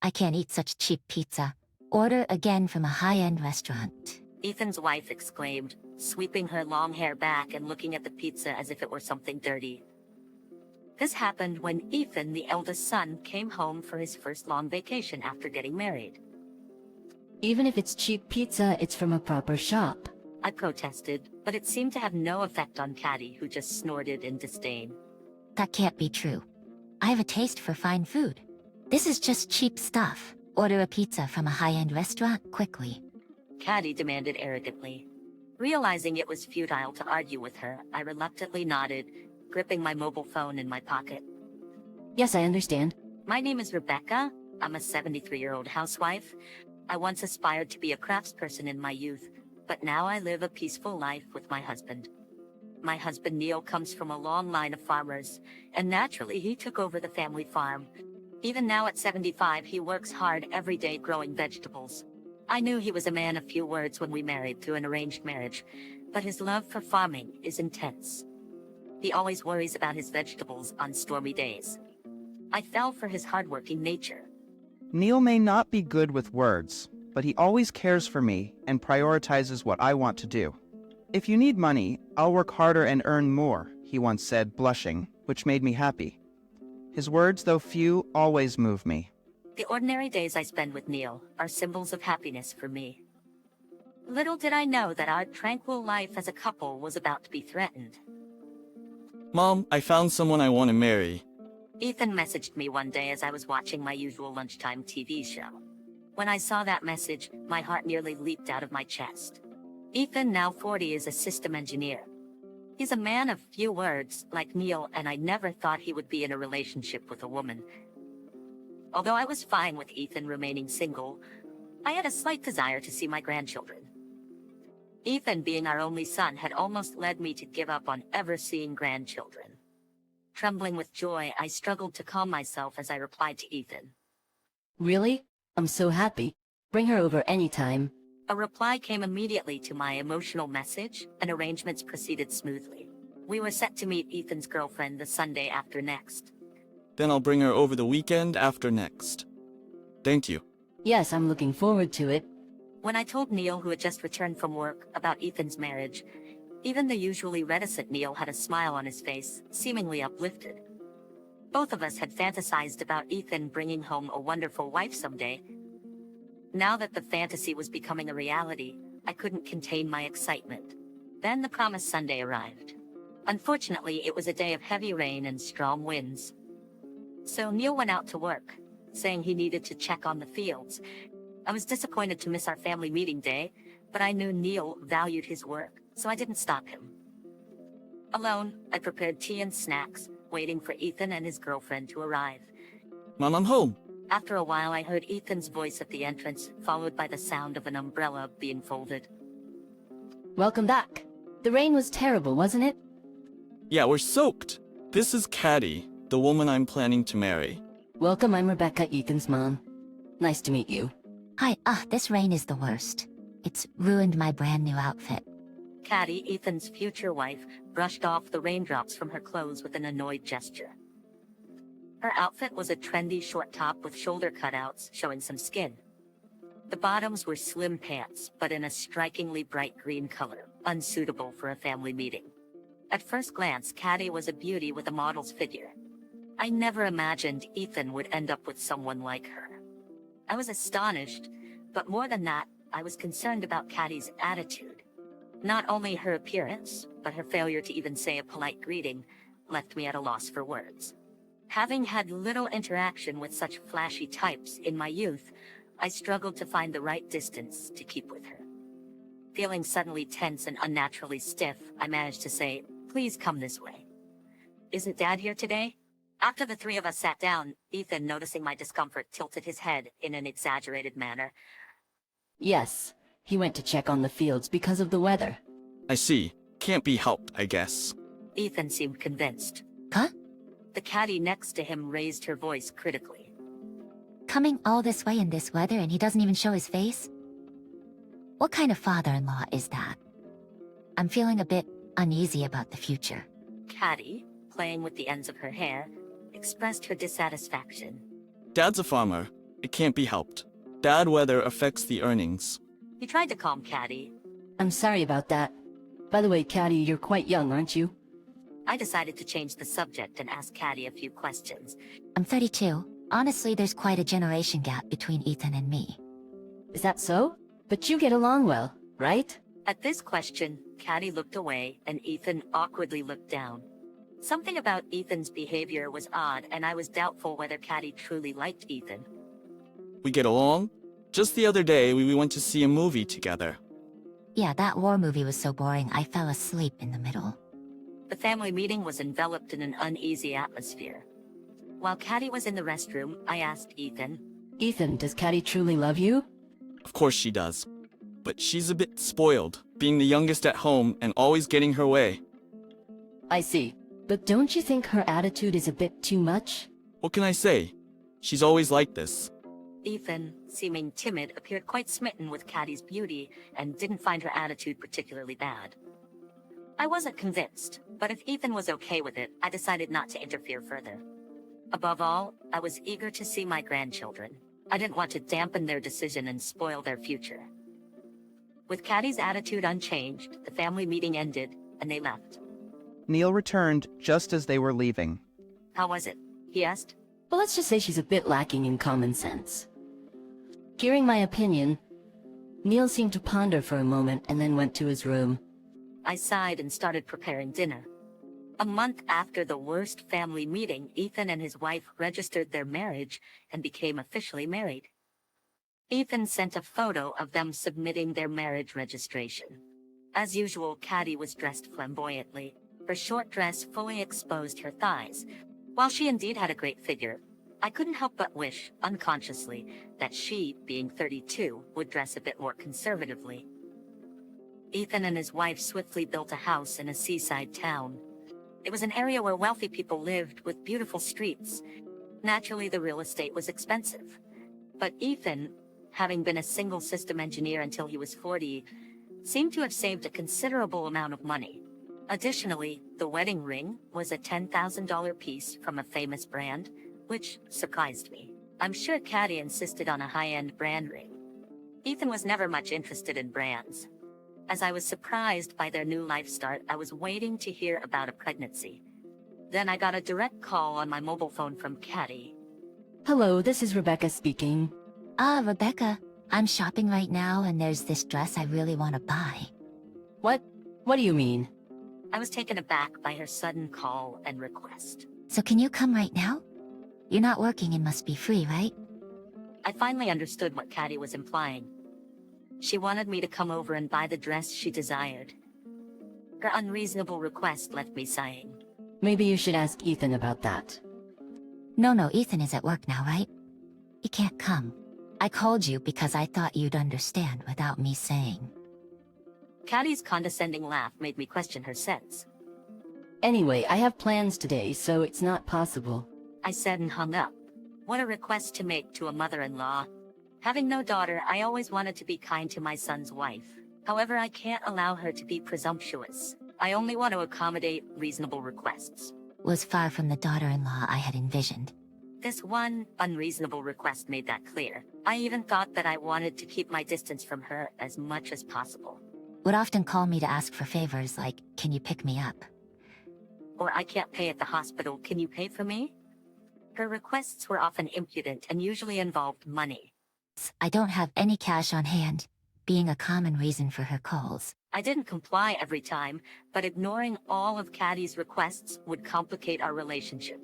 I can't eat such cheap pizza. Order again from a high-end restaurant. Ethan's wife exclaimed, sweeping her long hair back and looking at the pizza as if it were something dirty. This happened when Ethan, the eldest son, came home for his first long vacation after getting married. Even if it's cheap pizza, it's from a proper shop. I protested, but it seemed to have no effect on Caddy, who just snorted in disdain. That can't be true. I have a taste for fine food. This is just cheap stuff. Order a pizza from a high-end restaurant quickly. Caddy demanded arrogantly. Realizing it was futile to argue with her, I reluctantly nodded, gripping my mobile phone in my pocket. Yes, I understand. My name is Rebecca. I'm a 73-year-old housewife. I once aspired to be a craftsperson in my youth, but now I live a peaceful life with my husband. My husband Neil comes from a long line of farmers, and naturally he took over the family farm. Even now at 75, he works hard every day growing vegetables. I knew he was a man of few words when we married through an arranged marriage, but his love for farming is intense. He always worries about his vegetables on stormy days. I fell for his hardworking nature. Neil may not be good with words, but he always cares for me and prioritizes what I want to do. If you need money, I'll work harder and earn more, he once said, blushing, which made me happy. His words, though few, always move me. The ordinary days I spend with Neil are symbols of happiness for me. Little did I know that our tranquil life as a couple was about to be threatened. Mom, I found someone I want to marry. Ethan messaged me one day as I was watching my usual lunchtime TV show. When I saw that message, my heart nearly leaped out of my chest. Ethan, now 40, is a system engineer. He's a man of few words, like Neil, and I never thought he would be in a relationship with a woman. Although I was fine with Ethan remaining single, I had a slight desire to see my grandchildren. Ethan, being our only son, had almost led me to give up on ever seeing grandchildren. Trembling with joy, I struggled to calm myself as I replied to Ethan. Really? I'm so happy. Bring her over anytime. A reply came immediately to my emotional message, and arrangements proceeded smoothly. We were set to meet Ethan's girlfriend the Sunday after next. Then I'll bring her over the weekend after next. Thank you. Yes, I'm looking forward to it. When I told Neil, who had just returned from work, about Ethan's marriage, even the usually reticent Neil had a smile on his face, seemingly uplifted. Both of us had fantasized about Ethan bringing home a wonderful wife someday. Now that the fantasy was becoming a reality, I couldn't contain my excitement. Then the promised Sunday arrived. Unfortunately, it was a day of heavy rain and strong winds. So Neil went out to work, saying he needed to check on the fields. I was disappointed to miss our family meeting day, but I knew Neil valued his work, so I didn't stop him. Alone, I prepared tea and snacks, waiting for Ethan and his girlfriend to arrive. Mom, I'm home. After a while, I heard Ethan's voice at the entrance, followed by the sound of an umbrella being folded. Welcome back. The rain was terrible, wasn't it? Yeah, we're soaked. This is Caddy, the woman I'm planning to marry. Welcome, I'm Rebecca, Ethan's mom. Nice to meet you. Hi, this rain is the worst. It's ruined my brand new outfit. Caddy, Ethan's future wife, brushed off the raindrops from her clothes with an annoyed gesture. Her outfit was a trendy short top with shoulder cutouts showing some skin. The bottoms were slim pants, but in a strikingly bright green color, unsuitable for a family meeting. At first glance, Caddy was a beauty with a model's figure. I never imagined Ethan would end up with someone like her. I was astonished, but more than that, I was concerned about Caddy's attitude. Not only her appearance, but her failure to even say a polite greeting left me at a loss for words. Having had little interaction with such flashy types in my youth, I struggled to find the right distance to keep with her. Feeling suddenly tense and unnaturally stiff, I managed to say, "Please come this way." "Isn't Dad here today?" After the three of us sat down, Ethan, noticing my discomfort, tilted his head in an exaggerated manner. Yes, he went to check on the fields because of the weather. I see. Can't be helped, I guess. Ethan seemed convinced. Huh? The caddy next to him raised her voice critically. Coming all this way in this weather and he doesn't even show his face? What kind of father-in-law is that? I'm feeling a bit uneasy about the future. Caddy, playing with the ends of her hair, expressed her dissatisfaction. Dad's a farmer. It can't be helped. Bad weather affects the earnings. He tried to calm Caddy. I'm sorry about that. By the way, Caddy, you're quite young, aren't you? I decided to change the subject and ask Caddy a few questions. I'm 32. Honestly, there's quite a generation gap between Ethan and me. Is that so? But you get along well, right? At this question, Caddy looked away and Ethan awkwardly looked down. Something about Ethan's behavior was odd, and I was doubtful whether Caddy truly liked Ethan. We get along? Just the other day, we went to see a movie together. Yeah, that war movie was so boring I fell asleep in the middle. The family meeting was enveloped in an uneasy atmosphere. While Caddy was in the restroom, I asked Ethan, Ethan, does Caddy truly love you? Of course she does. But she's a bit spoiled, being the youngest at home and always getting her way. I see. But don't you think her attitude is a bit too much? What can I say? She's always like this. Ethan, seeming timid, appeared quite smitten with Caddy's beauty and didn't find her attitude particularly bad. I wasn't convinced, but if Ethan was okay with it, I decided not to interfere further. Above all, I was eager to see my grandchildren. I didn't want to dampen their decision and spoil their future. With Caddy's attitude unchanged, the family meeting ended, and they left. Neil returned just as they were leaving. How was it? He asked. Well, let's just say she's a bit lacking in common sense. Hearing my opinion, Neil seemed to ponder for a moment and then went to his room. I sighed and started preparing dinner. A month after the worst family meeting, Ethan and his wife registered their marriage and became officially married. Ethan sent a photo of them submitting their marriage registration. As usual, Caddy was dressed flamboyantly. Her short dress fully exposed her thighs. While she indeed had a great figure, I couldn't help but wish, unconsciously, that she, being 32, would dress a bit more conservatively. Ethan and his wife swiftly built a house in a seaside town. It was an area where wealthy people lived, with beautiful streets. Naturally, the real estate was expensive. But Ethan, having been a single system engineer until he was 40, seemed to have saved a considerable amount of money. Additionally, the wedding ring was a $10,000 piece from a famous brand, which surprised me. I'm sure Caddy insisted on a high-end brand ring. Ethan was never much interested in brands. As I was surprised by their new life start, I was waiting to hear about a pregnancy. Then I got a direct call on my mobile phone from Caddy. Hello, this is Rebecca speaking. Rebecca, I'm shopping right now and there's this dress I really want to buy. What? What do you mean? I was taken aback by her sudden call and request. So can you come right now? You're not working and must be free, right? I finally understood what Caddy was implying. She wanted me to come over and buy the dress she desired. Her unreasonable request left me sighing. Maybe you should ask Ethan about that. No, Ethan is at work now, right? He can't come. I called you because I thought you'd understand without me saying. Caddy's condescending laugh made me question her sense. Anyway, I have plans today, so it's not possible. I said and hung up. What a request to make to a mother-in-law. Having no daughter, I always wanted to be kind to my son's wife. However, I can't allow her to be presumptuous. I only want to accommodate reasonable requests. Was far from the daughter-in-law I had envisioned. This one unreasonable request made that clear. I even thought that I wanted to keep my distance from her as much as possible. Would often call me to ask for favors like, can you pick me up? Or I can't pay at the hospital, can you pay for me? Her requests were often impudent and usually involved money. I don't have any cash on hand, being a common reason for her calls. I didn't comply every time, but ignoring all of Caddy's requests would complicate our relationship.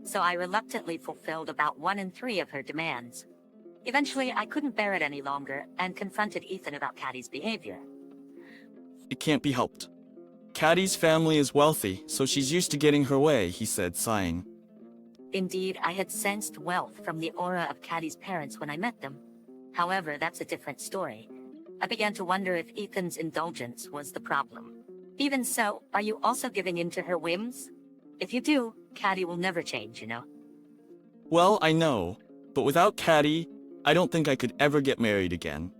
So I reluctantly fulfilled about 1 in 3 of her demands. Eventually, I couldn't bear it any longer and confronted Ethan about Caddy's behavior. It can't be helped. Caddy's family is wealthy, so she's used to getting her way, he said, sighing. Indeed, I had sensed wealth from the aura of Caddy's parents when I met them. However, that's a different story. I began to wonder if Ethan's indulgence was the problem. Even so, are you also giving in to her whims? If you do, Caddy will never change, you know. Well, I know, but without Caddy, I don't think I could ever get married again.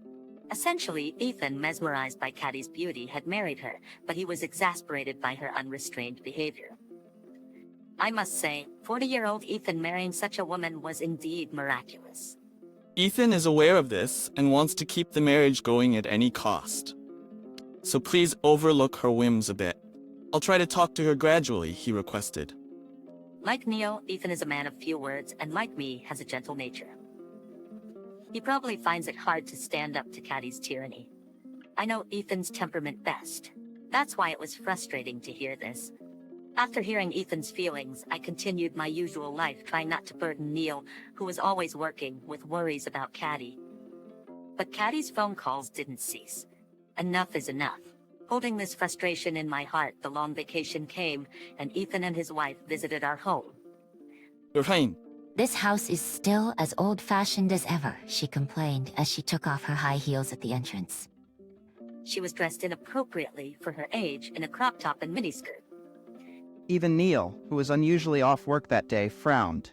Essentially, Ethan, mesmerized by Caddy's beauty, had married her, but he was exasperated by her unrestrained behavior. I must say, 40-year-old Ethan marrying such a woman was indeed miraculous. Ethan is aware of this and wants to keep the marriage going at any cost. So please overlook her whims a bit. I'll try to talk to her gradually, he requested. Like Neil, Ethan is a man of few words and like me, has a gentle nature. He probably finds it hard to stand up to Caddy's tyranny. I know Ethan's temperament best. That's why it was frustrating to hear this. After hearing Ethan's feelings, I continued my usual life, trying not to burden Neil, who was always working, with worries about Caddy. But Caddy's phone calls didn't cease. Enough is enough. Holding this frustration in my heart, the long vacation came, and Ethan and his wife visited our home. Fine. This house is still as old-fashioned as ever, she complained as she took off her high heels at the entrance. She was dressed inappropriately for her age in a crop top and miniskirt. Even Neil, who was unusually off work that day, frowned.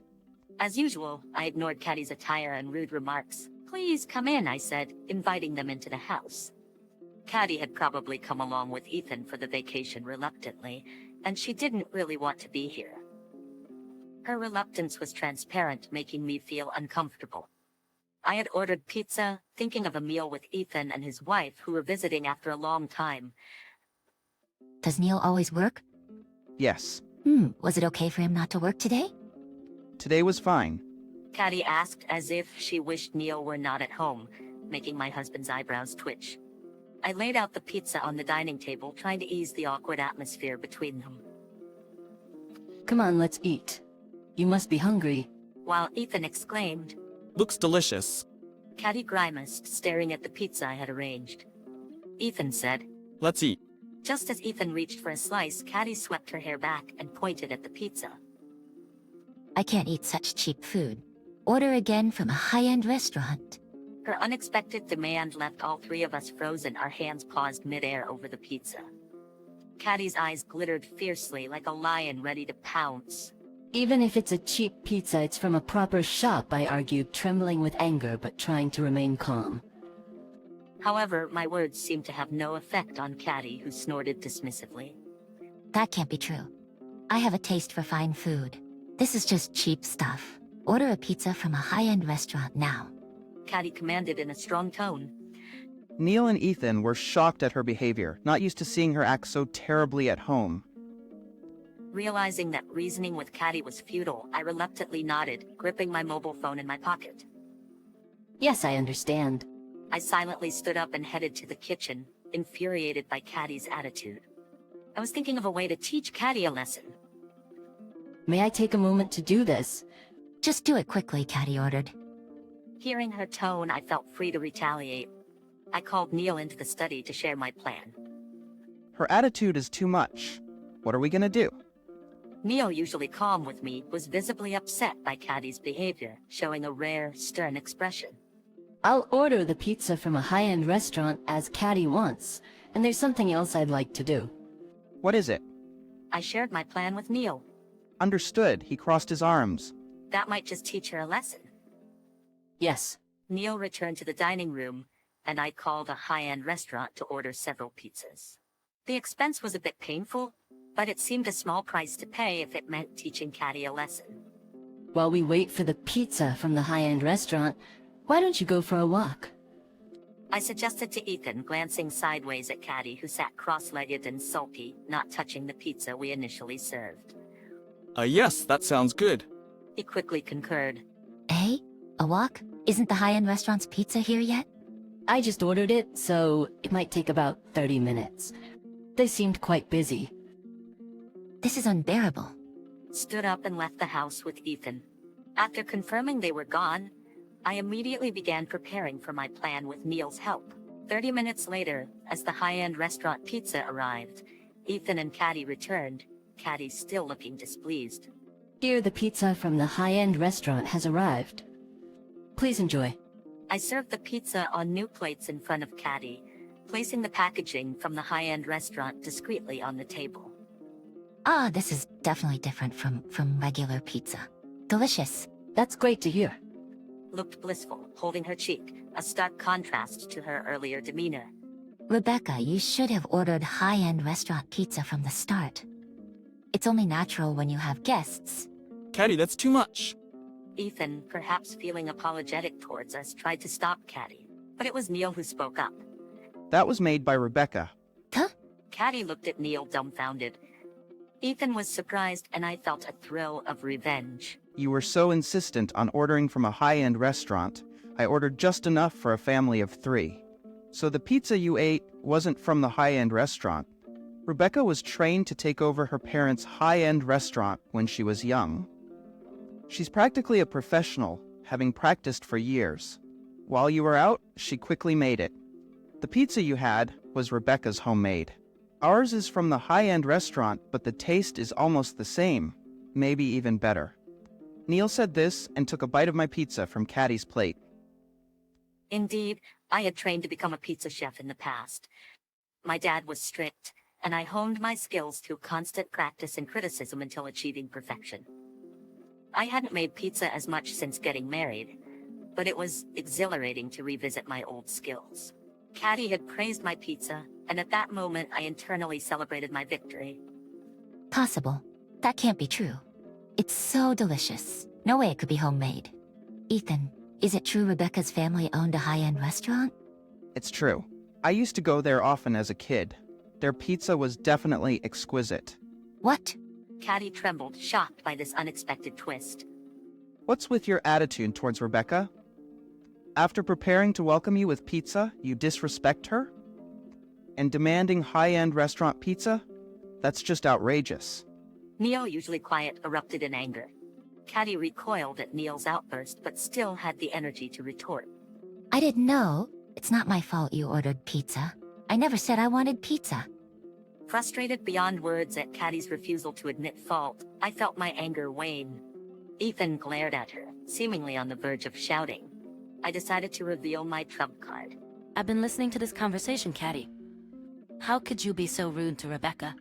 As usual, I ignored Caddy's attire and rude remarks. "Please come in," I said, inviting them into the house. Caddy had probably come along with Ethan for the vacation reluctantly, and she didn't really want to be here. Her reluctance was transparent, making me feel uncomfortable. I had ordered pizza, thinking of a meal with Ethan and his wife, who were visiting after a long time. Does Neil always work? Yes, Was it okay for him not to work today? today was fine. Caddy asked as if she wished Neil were not at home, making my husband's eyebrows twitch. I laid out the pizza on the dining table, trying to ease the awkward atmosphere between them. Come on, let's eat. You must be hungry. While Ethan exclaimed, Looks delicious. Caddy grimaced, staring at the pizza I had arranged. Ethan said, Let's eat. just as Ethan reached for a slice, Caddy swept her hair back and pointed at the pizza. I can't eat such cheap food. Order again from a high-end restaurant. Her unexpected demand left all three of us frozen, our hands paused midair over the pizza. Caddy's eyes glittered fiercely like a lion ready to pounce. Even if it's a cheap pizza, it's from a proper shop, I argued, trembling with anger but trying to remain calm. However, my words seemed to have no effect on Caddy, who snorted dismissively. That can't be true. I have a taste for fine food. This is just cheap stuff. Order a pizza from a high-end restaurant now. Caddy commanded in a strong tone. Neil and Ethan were shocked at her behavior, not used to seeing her act so terribly at home. Realizing that reasoning with Caddy was futile, I reluctantly nodded, gripping my mobile phone in my pocket. Yes, I understand. I silently stood up and headed to the kitchen, infuriated by Caddy's attitude. I was thinking of a way to teach Caddy a lesson. May I take a moment to do this? Just do it quickly, Caddy ordered. Hearing her tone, I felt free to retaliate. I called Neil into the study to share my plan. Her attitude is too much. What are we gonna do? Neil, usually calm with me, was visibly upset by Caddy's behavior, showing a rare, stern expression. I'll order the pizza from a high-end restaurant as Caddy wants, and there's something else I'd like to do. What is it? I shared my plan with Neil. Understood, he crossed his arms. That might just teach her a lesson. Yes. Neil returned to the dining room, and I called a high-end restaurant to order several pizzas. The expense was a bit painful, but it seemed a small price to pay if it meant teaching Caddy a lesson. While we wait for the pizza from the high-end restaurant, why don't you go for a walk? I suggested to Ethan, glancing sideways at Caddy, who sat cross-legged and sulky, not touching the pizza we initially served. Yes, that sounds good. He quickly concurred. Hey, a walk? Isn't the high-end restaurant's pizza here yet? I just ordered it, so it might take about 30 minutes. They seemed quite busy. This is unbearable. Stood up and left the house with Ethan. After confirming they were gone, I immediately began preparing for my plan with Neil's help. 30 minutes later, as the high-end restaurant pizza arrived, Ethan and Caddy returned, Caddy still looking displeased. Here, the pizza from the high-end restaurant has arrived. Please enjoy. I served the pizza on new plates in front of Caddy, placing the packaging from the high-end restaurant discreetly on the table. Ah, this is definitely different from regular pizza. Delicious. That's great to hear. Looked blissful, holding her cheek, a stark contrast to her earlier demeanor. Rebecca, you should have ordered high-end restaurant pizza from the start. It's only natural when you have guests. Caddy, that's too much. Ethan, perhaps feeling apologetic towards us, tried to stop Caddy, but it was Neil who spoke up. That was made by Rebecca. Huh? Caddy looked at Neil dumbfounded. Ethan was surprised, and I felt a thrill of revenge. You were so insistent on ordering from a high-end restaurant. I ordered just enough for a family of 3. So the pizza you ate wasn't from the high-end restaurant. Rebecca was trained to take over her parents' high-end restaurant when she was young. She's practically a professional, having practiced for years. While you were out, she quickly made it. The pizza you had was Rebecca's homemade. Ours is from the high-end restaurant, but the taste is almost the same, maybe even better. Neil said this and took a bite of my pizza from Caddy's plate. Indeed, I had trained to become a pizza chef in the past. My dad was strict, and I honed my skills through constant practice and criticism until achieving perfection. I hadn't made pizza as much since getting married, but it was exhilarating to revisit my old skills. Caddy had praised my pizza, and at that moment I internally celebrated my victory. Possible. That can't be true. It's so delicious. No way it could be homemade. Ethan, is it true Rebecca's family owned a high-end restaurant? It's true. I used to go there often as a kid. Their pizza was definitely exquisite. What? Caddy trembled, shocked by this unexpected twist. What's with your attitude towards Rebecca? After preparing to welcome you with pizza, you disrespect her? And demanding high-end restaurant pizza? That's just outrageous. Neil, usually quiet, erupted in anger. Caddy recoiled at Neil's outburst, but still had the energy to retort. I didn't know. It's not my fault you ordered pizza. I never said I wanted pizza. Frustrated beyond words at Caddy's refusal to admit fault, I felt my anger wane. Ethan glared at her, seemingly on the verge of shouting. I decided to reveal my trump card. I've been listening to this conversation, Caddy. How could you be so rude to Rebecca?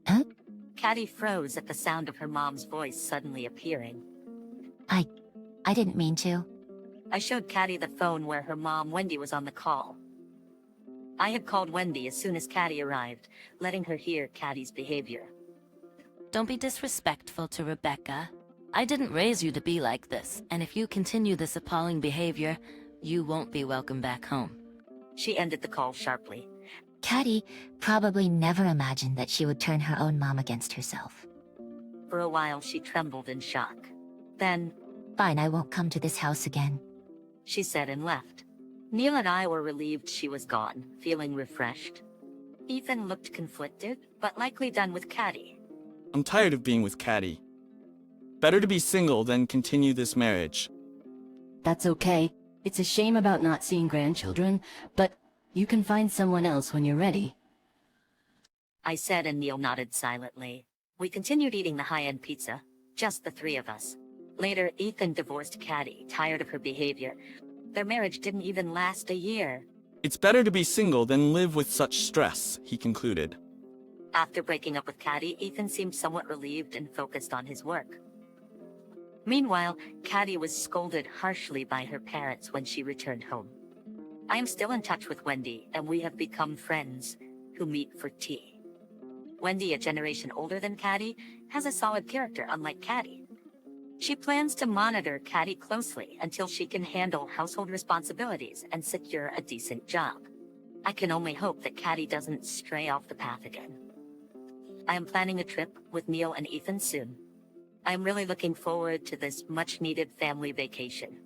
Huh? Caddy froze at the sound of her mom's voice suddenly appearing. I didn't mean to. I showed Caddy the phone where her mom, Wendy, was on the call. I had called Wendy as soon as Caddy arrived, letting her hear Caddy's behavior. Don't be disrespectful to Rebecca. I didn't raise you to be like this, and if you continue this appalling behavior, you won't be welcome back home. She ended the call sharply. Caddy probably never imagined that she would turn her own mom against herself. For a while, she trembled in shock. Then, Fine, I won't come to this house again. she said and left. Neil and I were relieved she was gone, feeling refreshed. Ethan looked conflicted, but likely done with Caddy. I'm tired of being with Caddy. Better to be single than continue this marriage. That's okay. It's a shame about not seeing grandchildren, but you can find someone else when you're ready. I said, and Neil nodded silently. We continued eating the high-end pizza, just the 3 of us. Later, Ethan divorced Caddy, tired of her behavior. Their marriage didn't even last a year. It's better to be single than live with such stress, he concluded. After breaking up with Caddy, Ethan seemed somewhat relieved and focused on his work. Meanwhile, Caddy was scolded harshly by her parents when she returned home. I am still in touch with Wendy, and we have become friends who meet for tea. Wendy, a generation older than Caddy, has a solid character unlike Caddy. She plans to monitor Caddy closely until she can handle household responsibilities and secure a decent job. I can only hope that Caddy doesn't stray off the path again. I am planning a trip with Neil and Ethan soon. I am really looking forward to this much-needed family vacation.